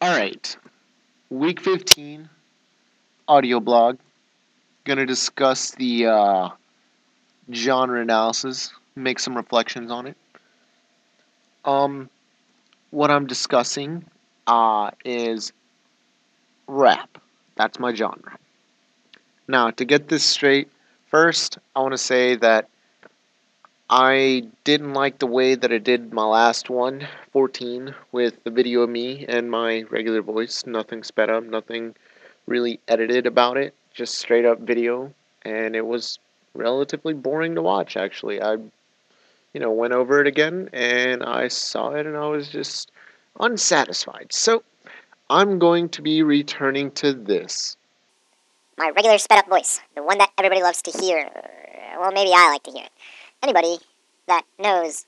Alright, week 15, audio blog. Gonna discuss the genre analysis, make some reflections on it. Um, what I'm discussing is rap. That's my genre. Now, to get this straight, first, I want to say that I didn't like the way that I did my last one, 14, with the video of me and my regular voice. Nothing sped up, nothing really edited about it, just straight up video, and it was relatively boring to watch. Actually, I went over it again and I saw it and I was just unsatisfied. So I'm going to be returning to this. My regular sped up voice, the one that everybody loves to hear. Well, maybe I like to hear it. Anybody that knows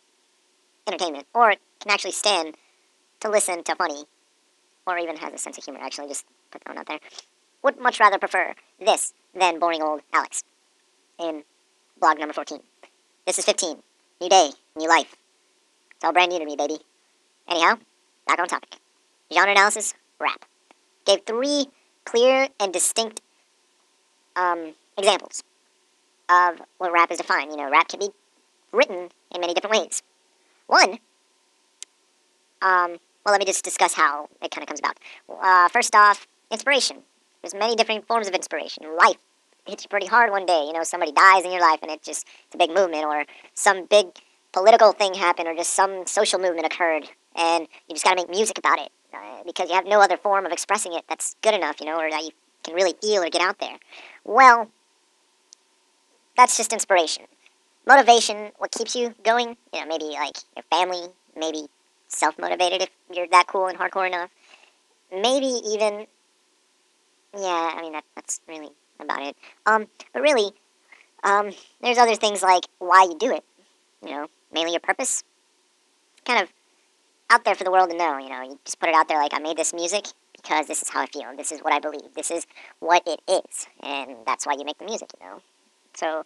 entertainment or can actually stand to listen to funny or even has a sense of humor, actually, just put that one out there, would much rather prefer this than boring old Alex in blog number 14. This is 15. New day, new life. It's all brand new to me, baby. Anyhow, back on topic. Genre analysis, rap. Gave 3 clear and distinct examples of what rap is defined. Rap can be written in many different ways. One, well, let me just discuss how it kind of comes about. First off, inspiration. There's many different forms of inspiration. Life hits you pretty hard one day. Somebody dies in your life and it's a big movement, or some big political thing happened, or just some social movement occurred, and you just got to make music about it because you have no other form of expressing it that's good enough, or that you can really feel or get out there. Well, that's just inspiration. Motivation, what keeps you going, maybe like your family, maybe self-motivated if you're that cool and hardcore enough. Maybe even, yeah, I mean, that's really about it. But really, there's other things like why you do it, mainly your purpose. Kind of out there for the world to know, you just put it out there like, I made this music because this is how I feel, this is what I believe, this is what it is, and that's why you make the music, So,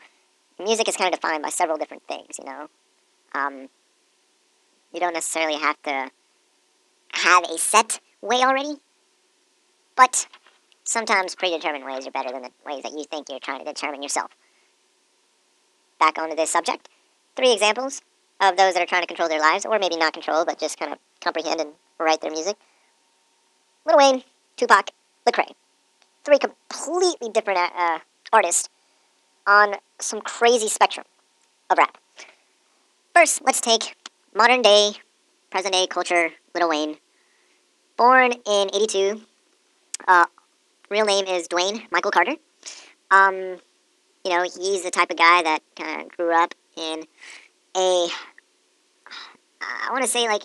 music is kind of defined by several different things, You don't necessarily have to have a set way already, but sometimes predetermined ways are better than the ways that you think you're trying to determine yourself. Back onto this subject, 3 examples of those that are trying to control their lives, or maybe not control, but just kind of comprehend and write their music. Lil Wayne, Tupac, Lecrae. 3 completely different artists on some crazy spectrum of rap. First, let's take modern day, present day culture, Lil Wayne. Born in 82. Real name is Dwayne Michael Carter. He's the type of guy that kind of grew up in a, I want to say, like,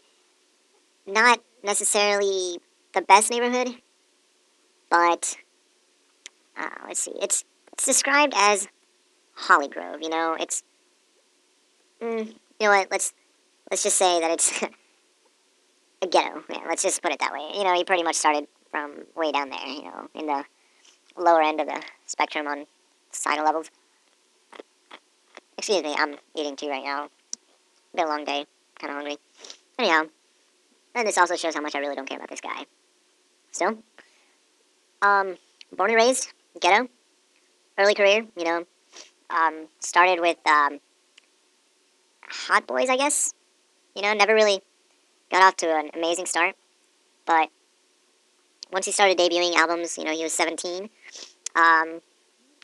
not necessarily the best neighborhood, but, let's see, it's described as Holly Grove, it's, you know what, let's just say that it's a ghetto, yeah, let's just put it that way. He pretty much started from way down there, in the lower end of the spectrum on societal levels. Excuse me, I'm eating too right now. Been a long day, kind of hungry. Anyhow, and this also shows how much I really don't care about this guy. Still, born and raised, ghetto, early career, started with, Hot Boys, I guess. Never really got off to an amazing start, but once he started debuting albums, he was 17. One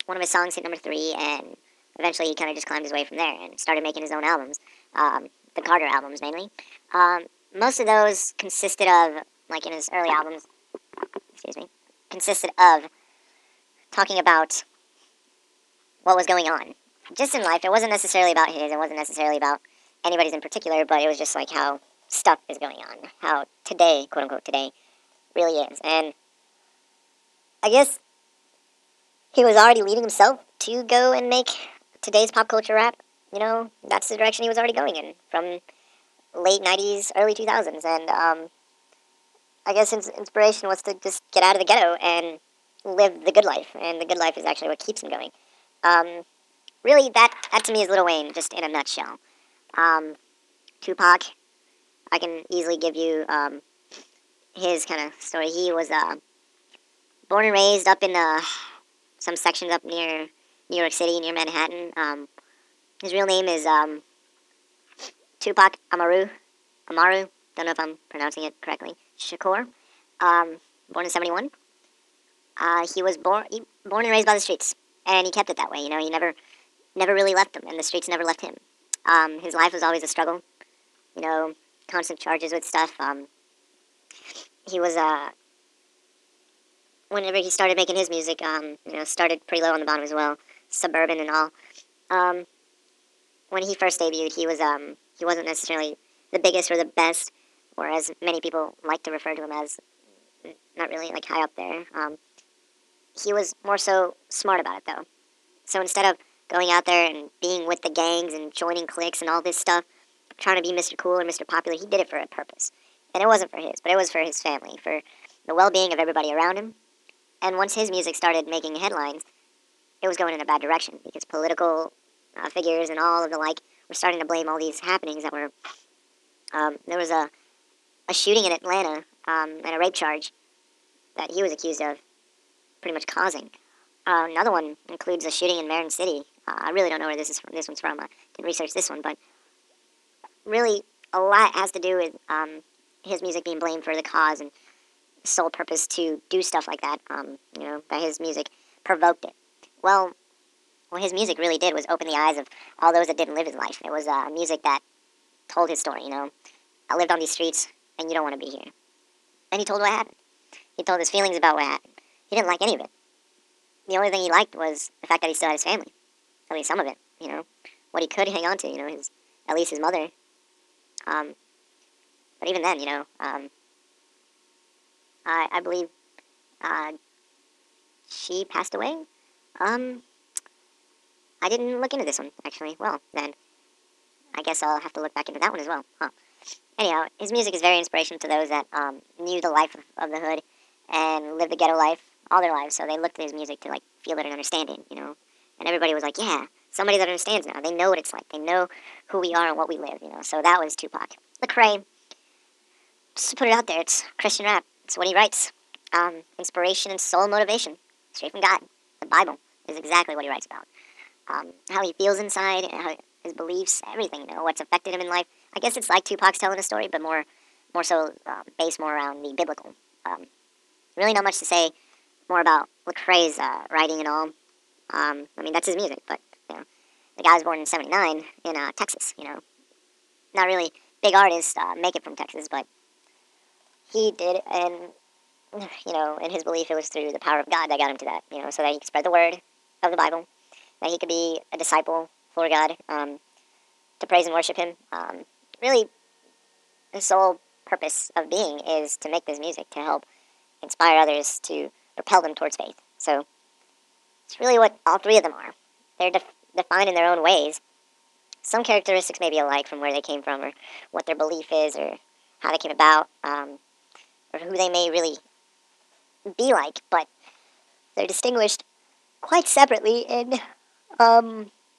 of his songs hit number 3, and eventually he kind of just climbed his way from there and started making his own albums, the Carter albums mainly. Most of those consisted of, like in his early albums, consisted of talking about what was going on. Just in life, it wasn't necessarily about his, it wasn't necessarily about anybody's in particular, but it was just like how stuff is going on, how today, quote unquote today, really is. And I guess he was already leading himself to go and make today's pop culture rap. That's the direction he was already going in from late 90s, early 2000s. And I guess his inspiration was to just get out of the ghetto and live the good life. And the good life is actually what keeps him going. Really, that to me is Lil Wayne, just in a nutshell. Tupac, I can easily give you his kind of story. He was born and raised up in some sections up near New York City, near Manhattan. His real name is Tupac Amaru. Amaru. Don't know if I'm pronouncing it correctly. Shakur. Born in '71. He was born and raised by the streets, and he kept it that way. You know, he never really left them, and the streets never left him. His life was always a struggle. You know, constant charges with stuff. He was whenever he started making his music, started pretty low on the bottom as well, suburban and all. Um, when he first debuted, he wasn't necessarily the biggest or the best, or as many people like to refer to him as, not really like high up there. He was more so smart about it though. So instead of going out there and being with the gangs and joining cliques and all this stuff, trying to be Mr. Cool or Mr. Popular, he did it for a purpose. And it wasn't for his, but it was for his family, for the well-being of everybody around him. And once his music started making headlines, it was going in a bad direction because political figures and all of the like were starting to blame all these happenings that were. There was a shooting in Atlanta and a rape charge that he was accused of pretty much causing. Another one includes a shooting in Marin City. I really don't know where this is from. This one's from. I didn't research this one, but really a lot has to do with his music being blamed for the cause and the sole purpose to do stuff like that. That his music provoked it. Well, what his music really did was open the eyes of all those that didn't live his life. It was music that told his story. You know, I lived on these streets, and you don't want to be here. And he told what happened. He told his feelings about what happened. He didn't like any of it. The only thing he liked was the fact that he still had his family. At least some of it, you know. What he could hang on to, you know, at least his mother. But even then, you know, I believe she passed away. I didn't look into this one, actually. Well, then, I guess I'll have to look back into that one as well. Huh. Anyhow, his music is very inspirational to those that knew the life of the hood and lived the ghetto life all their lives. So they looked at his music to like feel it and understand it, you know. And everybody was like, yeah, somebody that understands now. They know what it's like. They know who we are and what we live, you know. So that was Tupac. Lecrae, just to put it out there, it's Christian rap. It's what he writes. Inspiration and soul motivation, straight from God. The Bible is exactly what he writes about. How he feels inside, how his beliefs, everything, you know, what's affected him in life. I guess it's like Tupac's telling a story, but more so based more around the biblical. Really not much to say more about Lecrae's writing and all. I mean, that's his music, but, you know, the guy was born in '79 in Texas, you know. Not really big artists make it from Texas, but he did, and, you know, in his belief, it was through the power of God that got him to that, you know, so that he could spread the word of the Bible, that he could be a disciple for God, to praise and worship him. Really, his sole purpose of being is to make this music to help inspire others to propel them towards faith. So it's really what all three of them are. They're defined in their own ways. Some characteristics may be alike from where they came from or what their belief is or how they came about or who they may really be like, but they're distinguished quite separately in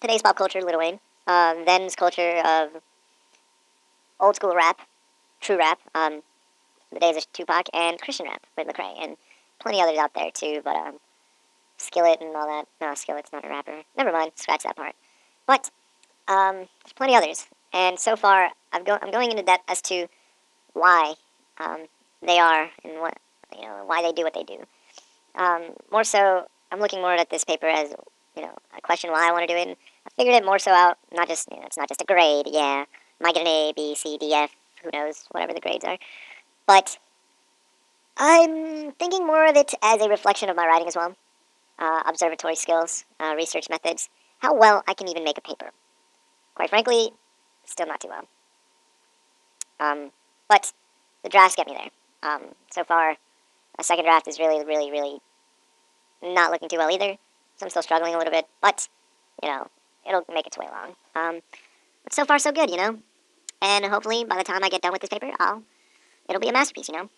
today's pop culture, Lil Wayne, then's culture of old school rap, true rap, the days of Tupac, and Christian rap with Lecrae, and plenty others out there too, but Skillet and all that. No, Skillet's not a rapper. Never mind, scratch that part. But there's plenty others, and so far I'm going into depth as to why they are and what, you know, why they do what they do. More so, I'm looking more at this paper as, you know, a question why I want to do it. And I figured it more so out, not just, you know, it's not just a grade. Yeah, might get an A, B, C, D, F, who knows, whatever the grades are. But I'm thinking more of it as a reflection of my writing as well. Observatory skills, research methods, how well I can even make a paper. Quite frankly, still not too well. But the drafts get me there. So far, a second draft is really, really, really not looking too well either. So I'm still struggling a little bit, but, you know, it'll make its way along. But so far, so good, you know. And hopefully, by the time I get done with this paper, it'll be a masterpiece, you know.